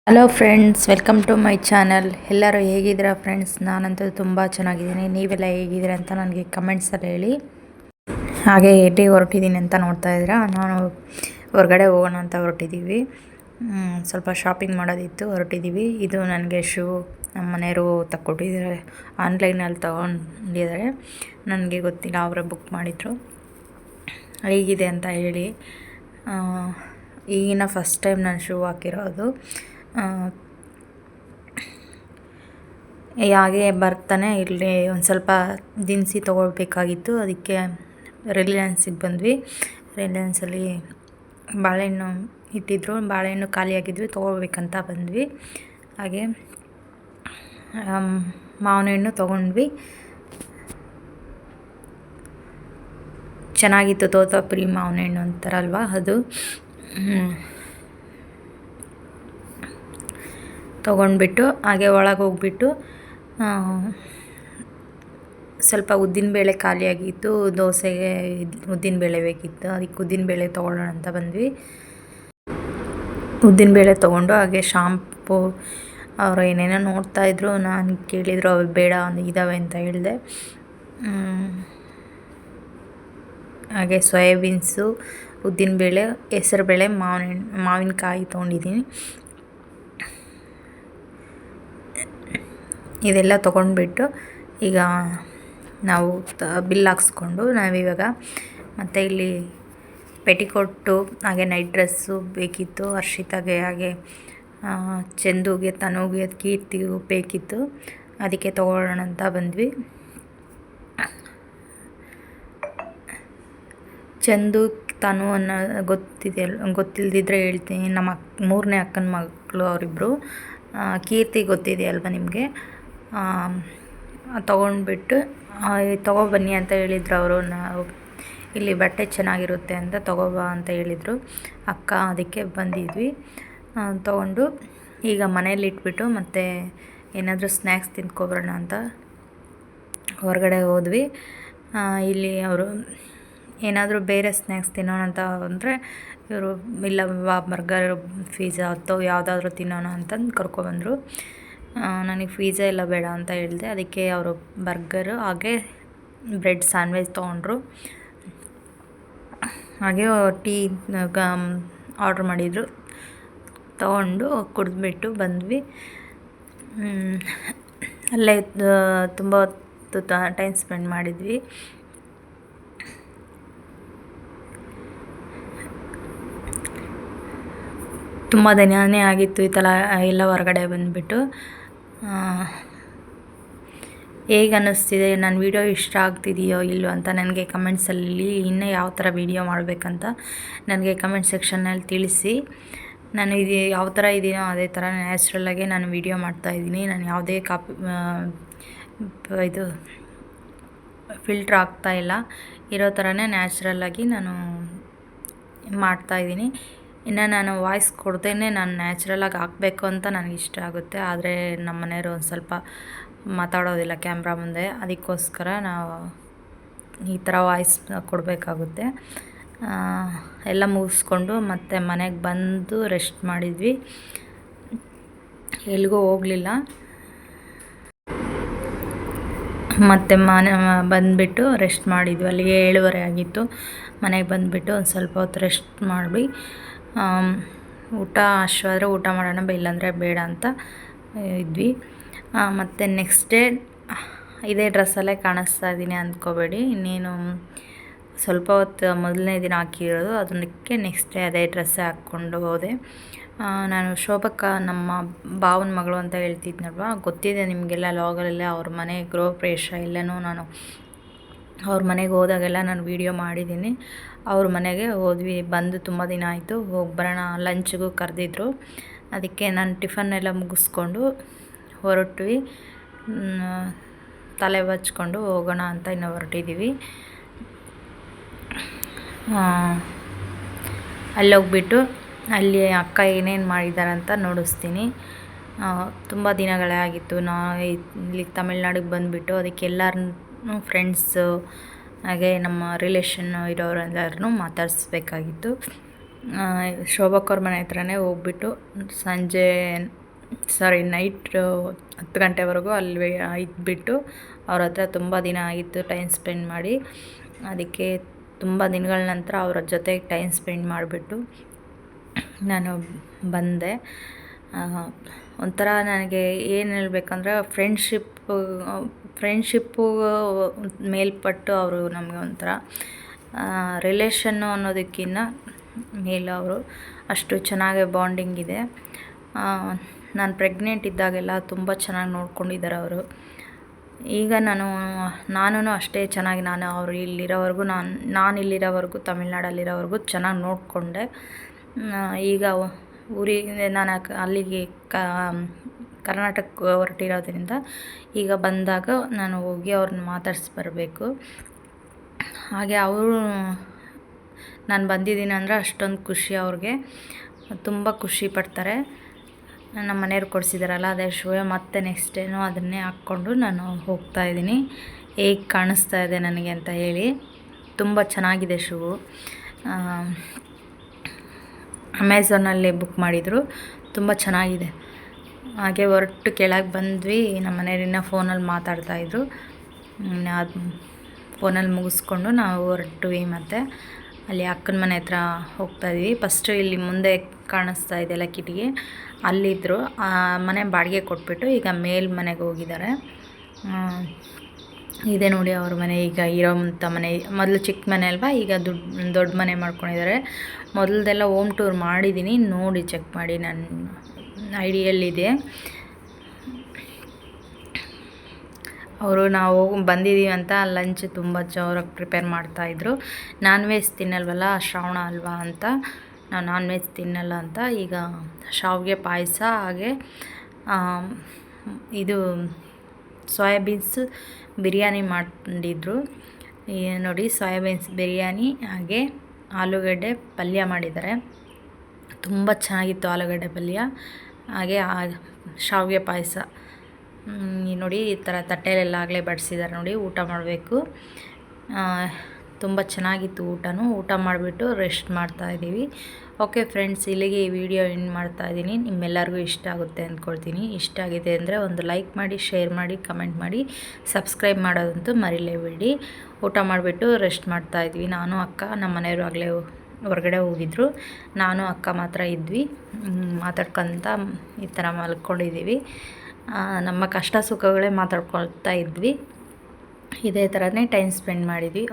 Hello friends, welcome to my channel. ಎಲ್ಲರೂ ಹೇಗಿದ್ದೀರಾ friends? ನಾನಂತೂ ತುಂಬ ಚೆನ್ನಾಗಿದ್ದೀನಿ. ನೀವೆಲ್ಲ ಹೇಗಿದ್ದೀರಾ ಅಂತ ನನಗೆ ಕಮೆಂಟ್ಸಲ್ಲಿ ಹೇಳಿ. ಹಾಗೆ ಎಲ್ಲಿಗೆ ಹೊರಟಿದ್ದೀನಿ ಅಂತ ನೋಡ್ತಾ ಇದ್ದೀರಾ. ನಾನು ಹೊರಗಡೆ ಹೋಗೋಣ ಅಂತ ಹೊರಟಿದ್ದೀವಿ. ಸ್ವಲ್ಪ ಶಾಪಿಂಗ್ ಮಾಡೋದಿತ್ತು, ಹೊರಟಿದ್ದೀವಿ. ಇದು ನನಗೆ ಶೂ ನಮ್ಮ ಮನೆಯವರು ತಕ್ಕೊಟ್ಟಿದ್ದಾರೆ. ಆನ್ಲೈನಲ್ಲಿ ತೊಗೊಂಡಿದ್ದಾರೆ. ನನಗೆ ಗೊತ್ತಿಲ್ಲ, ಅವರೇ ಬುಕ್ ಮಾಡಿದರು. ಹೇಗಿದೆ ಅಂತ ಹೇಳಿ. ಈಗಿನ ಫಸ್ಟ್ ಟೈಮ್ ನಾನು ಶೂ ಹಾಕಿರೋದು. ಹಾಗೆ ಬರ್ತಾನೆ ಇಲ್ಲಿ ಒಂದು ಸ್ವಲ್ಪ ದಿನಸಿ ತೊಗೊಳ್ಬೇಕಾಗಿತ್ತು. ಅದಕ್ಕೆ ರಿಲಯನ್ಸಿಗೆ ಬಂದ್ವಿ. ರಿಲಯನ್ಸಲ್ಲಿ ಬಾಳೆಹಣ್ಣು ಇಟ್ಟಿದ್ರು, ಬಾಳೆಹಣ್ಣು ಖಾಲಿಯಾಗಿದ್ವಿ, ತೊಗೊಳ್ಬೇಕಂತ ಬಂದ್ವಿ. ಹಾಗೆ ಮಾವಿನ ಹಣ್ಣು ತೊಗೊಂಡ್ವಿ. ಚೆನ್ನಾಗಿತ್ತು, ತೋತಾಪುರಿ ಮಾವಿನ ಹಣ್ಣು ಅಂತಾರಲ್ವ ಅದು. ತೊಗೊಂಡ್ಬಿಟ್ಟು ಹಾಗೆ ಒಳಗೆ ಹೋಗ್ಬಿಟ್ಟು ಸ್ವಲ್ಪ ಉದ್ದಿನಬೇಳೆ ಖಾಲಿಯಾಗಿತ್ತು. ದೋಸೆಗೆ ಉದ್ದಿನಬೇಳೆ ಬೇಕಿತ್ತು. ಅದಕ್ಕೆ ಉದ್ದಿನಬೇಳೆ ತೊಗೊಳ್ಳೋಣ ಅಂತ ಬಂದ್ವಿ. ಉದ್ದಿನಬೇಳೆ ತೊಗೊಂಡು ಹಾಗೆ ಶಾಂಪು ಅವರು ಏನೇನೋ ನೋಡ್ತಾಯಿದ್ರು. ನಾನು ಕೇಳಿದರು, ಅವು ಬೇಡ ಇದ್ದಾವೆ ಅಂತ ಹೇಳಿದೆ. ಹಾಗೆ ಸೋಯಾಬೀನ್ಸು, ಉದ್ದಿನಬೇಳೆ, ಹೆಸರುಬೇಳೆ, ಮಾವಿನಕಾಯಿ ತೊಗೊಂಡಿದ್ದೀನಿ. ಇದೆಲ್ಲ ತೊಗೊಂಡ್ಬಿಟ್ಟು ಈಗ ನಾವು ಬಿಲ್ ಹಾಕ್ಸ್ಕೊಂಡು ನಾವಿವಾಗ ಮತ್ತು ಇಲ್ಲಿ ಪೆಟಿಕೋಟು ಹಾಗೆ ನೈಟ್ ಡ್ರೆಸ್ಸು ಬೇಕಿತ್ತು. ಹರ್ಷಿತಾಗೆ ಹಾಗೆ ಚಂದುಗೆ, ತನುಗೆ, ಕೀರ್ತಿಗೂ ಬೇಕಿತ್ತು. ಅದಕ್ಕೆ ತೊಗೊಳ್ಳೋಣ ಅಂತ ಬಂದ್ವಿ. ಚಂದು, ತನು ಅನ್ನೋ ಗೊತ್ತಿಲ್ಲದಿದ್ದರೆ ಹೇಳ್ತೀನಿ. ನಮ್ಮ ಮೂರನೇ ಅಕ್ಕನ ಮಕ್ಕಳು ಅವರಿಬ್ಬರು. ಕೀರ್ತಿ ಗೊತ್ತಿದೆಯಲ್ವ ನಿಮಗೆ. ತೊಗೊಂಡ್ಬಿಟ್ಟು ತೊಗೊಬನ್ನಿ ಅಂತ ಹೇಳಿದ್ರು ಅವರು. ನಾವು ಇಲ್ಲಿ ಬಟ್ಟೆ ಚೆನ್ನಾಗಿರುತ್ತೆ ಅಂತ ತೊಗೊಬಾ ಅಂತ ಹೇಳಿದರು ಅಕ್ಕ. ಅದಕ್ಕೆ ಬಂದಿದ್ವಿ. ತೊಗೊಂಡು ಈಗ ಮನೇಲಿ ಇಟ್ಬಿಟ್ಟು ಮತ್ತೆ ಏನಾದರೂ ಸ್ನ್ಯಾಕ್ಸ್ ತಿಂದ್ಕೊಬರೋಣ ಅಂತ ಹೊರಗಡೆ ಹೋದ್ವಿ. ಇಲ್ಲಿ ಅವರು ಏನಾದರೂ ಬೇರೆ ಸ್ನ್ಯಾಕ್ಸ್ ತಿನ್ನೋಣ ಅಂತ ಅಂದರೆ ಇವರು ಇಲ್ಲ ಬರ್ಗರ್, ಪಿಜ್ಜಾ ಅಥವಾ ಯಾವುದಾದ್ರೂ ತಿನ್ನೋಣ ಅಂತಂದು ಕರ್ಕೊಬಂದರು. ನನಗೆ ಪಿಜ್ಜಾ ಎಲ್ಲ ಬೇಡ ಅಂತ ಹೇಳಿದೆ. ಅದಕ್ಕೆ ಅವರು ಬರ್ಗರು ಹಾಗೆ ಬ್ರೆಡ್ ಸ್ಯಾಂಡ್ವಿಚ್ ತೊಗೊಂಡ್ರು. ಹಾಗೆ ಟೀ ಆರ್ಡ್ರ್ ಮಾಡಿದರು. ತೊಗೊಂಡು ಕುಡಿದ್ಬಿಟ್ಟು ಬಂದ್ವಿ. ಅಲ್ಲೇ ತುಂಬ ಹೊತ್ತು ಟೈಮ್ ಸ್ಪೆಂಡ್ ಮಾಡಿದ್ವಿ. ತುಂಬ ದಿನವೇ ಆಗಿತ್ತು ಈ ಥರ ಎಲ್ಲ ಹೊರಗಡೆ ಬಂದುಬಿಟ್ಟು. ಹೇಗೆ ಅನ್ನಿಸ್ತಿದೆ, ನನ್ನ ವೀಡಿಯೋ ಇಷ್ಟ ಆಗ್ತಿದೆಯೋ ಇಲ್ಲೋ ಅಂತ ನನಗೆ ಕಮೆಂಟ್ಸಲ್ಲಿ, ಇನ್ನೂ ಯಾವ ಥರ ವೀಡಿಯೋ ಮಾಡಬೇಕಂತ ನನಗೆ ಕಮೆಂಟ್ ಸೆಕ್ಷನ್ನಲ್ಲಿ ತಿಳಿಸಿ. ನಾನು ಇದು ಯಾವ ಥರ ಇದೀನೋ ಅದೇ ಥರ ನ್ಯಾಚುರಲ್ಲಾಗೆ ನಾನು ವೀಡಿಯೋ ಮಾಡ್ತಾಯಿದ್ದೀನಿ. ನಾನು ಯಾವುದೇ ಇದು ಫಿಲ್ಟ್ರ್ ಆಗ್ತಾಯಿಲ್ಲ. ಇರೋ ಥರನೇ ನ್ಯಾಚುರಲ್ಲಾಗಿ ನಾನು ಮಾಡ್ತಾಯಿದ್ದೀನಿ. ಇನ್ನು ನಾನು ವಾಯ್ಸ್ ಕೊಡ್ದೇನೆ ನಾನು ನ್ಯಾಚುರಲಾಗಿ ಹಾಕಬೇಕು ಅಂತ ನನಗೆ ಇಷ್ಟ ಆಗುತ್ತೆ. ಆದರೆ ನಮ್ಮ ಮನೆಯವರು ಒಂದು ಸ್ವಲ್ಪ ಮಾತಾಡೋದಿಲ್ಲ ಕ್ಯಾಮ್ರಾ ಮುಂದೆ. ಅದಕ್ಕೋಸ್ಕರ ನಾವು ಈ ಥರ ವಾಯ್ಸ್ ಕೊಡಬೇಕಾಗುತ್ತೆ. ಎಲ್ಲ ಮುಗಿಸ್ಕೊಂಡು ಮತ್ತೆ ಮನೆಗೆ ಬಂದು ರೆಸ್ಟ್ ಮಾಡಿದ್ವಿ. ಎಲ್ಲಿಗೂ ಹೋಗಲಿಲ್ಲ. ಮತ್ತು ಬಂದುಬಿಟ್ಟು ರೆಸ್ಟ್ ಮಾಡಿದ್ವಿ. ಅಲ್ಲಿಗೆ 7:30 ಆಗಿತ್ತು. ಮನೆಗೆ ಬಂದುಬಿಟ್ಟು ಒಂದು ಸ್ವಲ್ಪ ಹೊತ್ತು ರೆಸ್ಟ್ ಮಾಡಿ ಊಟ ಅಷ್ಟವಾದರೆ ಊಟ ಮಾಡೋಣ, ಇಲ್ಲಾಂದರೆ ಬೇಡ ಅಂತ ಇದ್ವಿ. ಮತ್ತು ನೆಕ್ಸ್ಟ್ ಡೇ ಇದೇ ಡ್ರೆಸ್ಸಲ್ಲೇ ಕಾಣಿಸ್ತಾ ಇದ್ದೀನಿ ಅಂದ್ಕೋಬೇಡಿ. ಇನ್ನೇನು ಸ್ವಲ್ಪ ಹೊತ್ತು ಮೊದಲನೇ ದಿನ ಹಾಕಿರೋದು, ಅದಕ್ಕೆ ನೆಕ್ಸ್ಟ್ ಡೇ ಅದೇ ಡ್ರೆಸ್ಸೇ ಹಾಕ್ಕೊಂಡು ಹೋದೆ. ನಾನು ಶೋಭಕ್ಕ, ನಮ್ಮ ಭಾವನ ಮಗಳು ಅಂತ ಹೇಳ್ತಿದ್ನಲ್ವ, ಗೊತ್ತಿದೆ ನಿಮಗೆಲ್ಲ. ಲಾಗಲ್ಲೆಲ್ಲ ಅವ್ರ ಮನೆ ಗೃಹ ಪ್ರವೇಶ ಎಲ್ಲನೂ ನಾನು ಅವ್ರ ಮನೆಗೆ ಹೋದಾಗೆಲ್ಲ ನಾನು ವೀಡಿಯೋ ಮಾಡಿದ್ದೀನಿ. ಅವ್ರ ಮನೆಗೆ ಹೋದ್ವಿ. ಬಂದು ತುಂಬ ದಿನ ಆಯಿತು. ಹೋಗಿ ಬರೋಣ, ಲಂಚ್ಗೂ ಕರೆದಿದ್ರು. ಅದಕ್ಕೆ ನಾನು ಟಿಫನ್ನೆಲ್ಲ ಮುಗಿಸ್ಕೊಂಡು ಹೊರಟ್ವಿ. ತಲೆ ಬಚ್ಕೊಂಡು ಹೋಗೋಣ ಅಂತ ಇನ್ನೂ ಹೊರಟಿದ್ದೀವಿ. ಅಲ್ಲೋಗ್ಬಿಟ್ಟು ಅಲ್ಲಿ ಅಕ್ಕ ಏನೇನು ಮಾಡಿದ್ದಾರೆ ಅಂತ ನೋಡಿಸ್ತೀನಿ. ತುಂಬ ದಿನಗಳೇ ಆಗಿತ್ತು ಇಲ್ಲಿ ತಮಿಳ್ನಾಡಿಗೆ ಬಂದುಬಿಟ್ಟು. ಅದಕ್ಕೆ ಎಲ್ಲರನ್ನೂ ಫ್ರೆಂಡ್ಸು ಹಾಗೆ ನಮ್ಮ ರಿಲೇಷನ್ನು ಇರೋರೆಲ್ಲರನ್ನೂ ಮಾತಾಡಿಸ್ಬೇಕಾಗಿತ್ತು. ಶೋಭಕ್ಕವ್ರ ಮನೆ ಹತ್ರನೇ ಹೋಗ್ಬಿಟ್ಟು ನೈಟ್ 10 ಗಂಟೆವರೆಗೂ ಅಲ್ಲಿ ಇದ್ಬಿಟ್ಟು ಅವ್ರ ಹತ್ರ ತುಂಬ ದಿನ ಆಗಿತ್ತು ಟೈಮ್ ಸ್ಪೆಂಡ್ ಮಾಡಿ. ಅದಕ್ಕೆ ತುಂಬ ದಿನಗಳ ನಂತರ ಅವರ ಜೊತೆ ಟೈಮ್ ಸ್ಪೆಂಡ್ ಮಾಡಿಬಿಟ್ಟು ನಾನು ಬಂದೆ. ಒಂಥರ ನನಗೆ ಏನು ಹೇಳಬೇಕಂದ್ರೆ ಫ್ರೆಂಡ್ಶಿಪ್ಪು ಮೇಲ್ಪಟ್ಟು ಅವರು ನಮಗೆ ಒಂಥರ ರಿಲೇಷನ್ನು ಅನ್ನೋದಕ್ಕಿಂತ ಮೇಲೆ ಅವರು ಅಷ್ಟು ಚೆನ್ನಾಗಿ ಬಾಂಡಿಂಗ್ ಇದೆ. ನಾನು ಪ್ರೆಗ್ನೆಂಟ್ ಇದ್ದಾಗೆಲ್ಲ ತುಂಬ ಚೆನ್ನಾಗಿ ನೋಡ್ಕೊಂಡಿದ್ದಾರೆ ಅವರು. ಈಗ ನಾನು ಅಷ್ಟೇ ಚೆನ್ನಾಗಿ ಅವರು ಇಲ್ಲಿರೋವರೆಗೂ ನಾನು ಇಲ್ಲಿರೋವರೆಗೂ ತಮಿಳ್ನಾಡಲ್ಲಿರೋವರೆಗೂ ಚೆನ್ನಾಗಿ ನೋಡಿಕೊಂಡೆ. ಈಗ ಊರಿಗೆ ನಾನು ಅಲ್ಲಿಗೆ ಕರ್ನಾಟಕಕ್ಕೆ ಹೊರಟಿರೋದ್ರಿಂದ ಈಗ ಬಂದಾಗ ನಾನು ಹೋಗಿ ಅವ್ರನ್ನ ಮಾತಾಡ್ಸಿ ಬರಬೇಕು. ಹಾಗೆ ಅವರು ನಾನು ಬಂದಿದ್ದೀನಿ ಅಂದರೆ ಅಷ್ಟೊಂದು ಖುಷಿ ಅವ್ರಿಗೆ, ತುಂಬ ಖುಷಿ ಪಡ್ತಾರೆ. ನಮ್ಮ ಮನೆಯವ್ರು ಕೊಡಿಸಿದಾರಲ್ಲ ಅದೇ ಶೂ ಮತ್ತೆ ನೆಕ್ಸ್ಟ್ ಡೇನೂ ಅದನ್ನೇ ಹಾಕ್ಕೊಂಡು ನಾನು ಹೋಗ್ತಾಯಿದ್ದೀನಿ. ಹೇಗೆ ಕಾಣಿಸ್ತಾ ಇದೆ ನನಗೆ ಅಂತ ಹೇಳಿ. ತುಂಬ ಚೆನ್ನಾಗಿದೆ ಶೂ. ಅಮೆಝಾನಲ್ಲಿ ಬುಕ್ ಮಾಡಿದರು, ತುಂಬ ಚೆನ್ನಾಗಿದೆ. ಹಾಗೆ ಹೊರಟು ಕೆಳಗೆ ಬಂದ್ವಿ. ನಮ್ಮ ಮನೆಯವರಿನ್ನ ಫೋನಲ್ಲಿ ಮಾತಾಡ್ತಾಯಿದ್ರು. ಅದು ಫೋನಲ್ಲಿ ಮುಗಿಸ್ಕೊಂಡು ನಾವು ಹೊರಟ್ವಿ. ಮತ್ತು ಅಲ್ಲಿ ಅಕ್ಕನ ಮನೆ ಹತ್ರ ಹೋಗ್ತಾಯಿದ್ವಿ. ಫಸ್ಟು ಇಲ್ಲಿ ಮುಂದೆ ಕಾಣಿಸ್ತಾ ಇದೆಯಲ್ಲ ಕಿಟಿಕಿ, ಅಲ್ಲಿದ್ದರು. ಆ ಮನೆ ಬಾಡಿಗೆ ಕೊಟ್ಬಿಟ್ಟು ಈಗ ಮೇಲ್ ಮನೆಗೆ ಹೋಗಿದ್ದಾರೆ. ಇದೆ ನೋಡಿ ಅವ್ರ ಮನೆ, ಈಗ ಇರೋಂಥ ಮನೆ. ಮೊದಲು ಚಿಕ್ಕ ಮನೆ ಅಲ್ವಾ, ಈಗ ದೊಡ್ಡ ಮನೆ ಮಾಡ್ಕೊಂಡಿದ್ದಾರೆ. ಮೊದಲದೆಲ್ಲ ಹೋಮ್ ಟೂರ್ ಮಾಡಿದ್ದೀನಿ, ನೋಡಿ ಚೆಕ್ ಮಾಡಿ, ನನ್ನ ಐಡಿಯಲ್ಲಿದೆ. ನಾವು ಬಂದಿದ್ದೀವಿ ಅಂತ ಲಂಚ್ ತುಂಬ ಜೋರಾಗಿ ಪ್ರಿಪೇರ್ ಮಾಡ್ತಾಯಿದ್ರು. ನಾನ್ ವೆಜ್ ತಿನ್ನಲ್ವಲ್ಲ, ಶ್ರಾವಣ ಅಲ್ವಾ ಅಂತ ನಾವು ನಾನ್ ವೆಜ್ ತಿನ್ನಲ್ಲ ಅಂತ ಈಗ ಶಾವಿಗೆ ಪಾಯಸ, ಹಾಗೆ ಇದು ಸೋಯಾಬೀನ್ಸ್ ಬಿರಿಯಾನಿ ಮಾಡಿದ್ರು. ನೋಡಿ, ಸೋಯಾಬೀನ್ಸ್ ಬಿರಿಯಾನಿ, ಹಾಗೆ ಆಲೂಗಡ್ಡೆ ಪಲ್ಯ ಮಾಡಿದ್ದಾರೆ. ತುಂಬ ಚೆನ್ನಾಗಿತ್ತು ಆಲೂಗಡ್ಡೆ ಪಲ್ಯ. ಹಾಗೆ ಶಾವಿಗೆ ಪಾಯಸ ನೋಡಿ, ಈ ಥರ ತಟ್ಟೆಲೆಲ್ಲ ಆಗಲೇ ಬಡಿಸಿದ್ದಾರೆ ನೋಡಿ. ಊಟ ಮಾಡಬೇಕು. ತುಂಬ ಚೆನ್ನಾಗಿತ್ತು ಊಟ ಮಾಡಿಬಿಟ್ಟು ರೆಸ್ಟ್ ಮಾಡ್ತಾಯಿದ್ದೀವಿ. ಓಕೆ ಫ್ರೆಂಡ್ಸ್, ಇಲ್ಲಿಗೆ ಈ ವಿಡಿಯೋ ಎಂಡ್ ಮಾಡ್ತಾಯಿದ್ದೀನಿ. ನಿಮ್ಮೆಲ್ಲರಿಗೂ ಇಷ್ಟ ಆಗುತ್ತೆ ಅಂದ್ಕೊಳ್ತೀನಿ. ಇಷ್ಟ ಆಗಿದೆ ಅಂದರೆ ಒಂದು ಲೈಕ್ ಮಾಡಿ, ಶೇರ್ ಮಾಡಿ, ಕಮೆಂಟ್ ಮಾಡಿ, ಸಬ್ಸ್ಕ್ರೈಬ್ ಮಾಡೋದಂತೂ ಮರಿಲೇಬೇಡಿ. ಊಟ ಮಾಡಿಬಿಟ್ಟು ರೆಸ್ಟ್ ಮಾಡ್ತಾಯಿದ್ವಿ. ನಾನು ಅಕ್ಕ, ನಮ್ಮ ಮನೆಯವರು ಆಗಲೇ ಹೊರಗಡೆ ಹೋಗಿದ್ರು. ನಾನು ಅಕ್ಕ ಮಾತ್ರ ಇದ್ವಿ. ಮಾತಾಡ್ಕೊತ ಈ ಥರ ಮಲ್ಕೊಂಡಿದ್ದೀವಿ. ನಮ್ಮ ಕಷ್ಟ ಸುಖಗಳೇ ಮಾತಾಡ್ಕೊಳ್ತಾ ಇದ್ವಿ. ಇದೇ ಥರನೇ ಟೈಮ್ ಸ್ಪೆಂಡ್ ಮಾಡಿದ್ವಿ.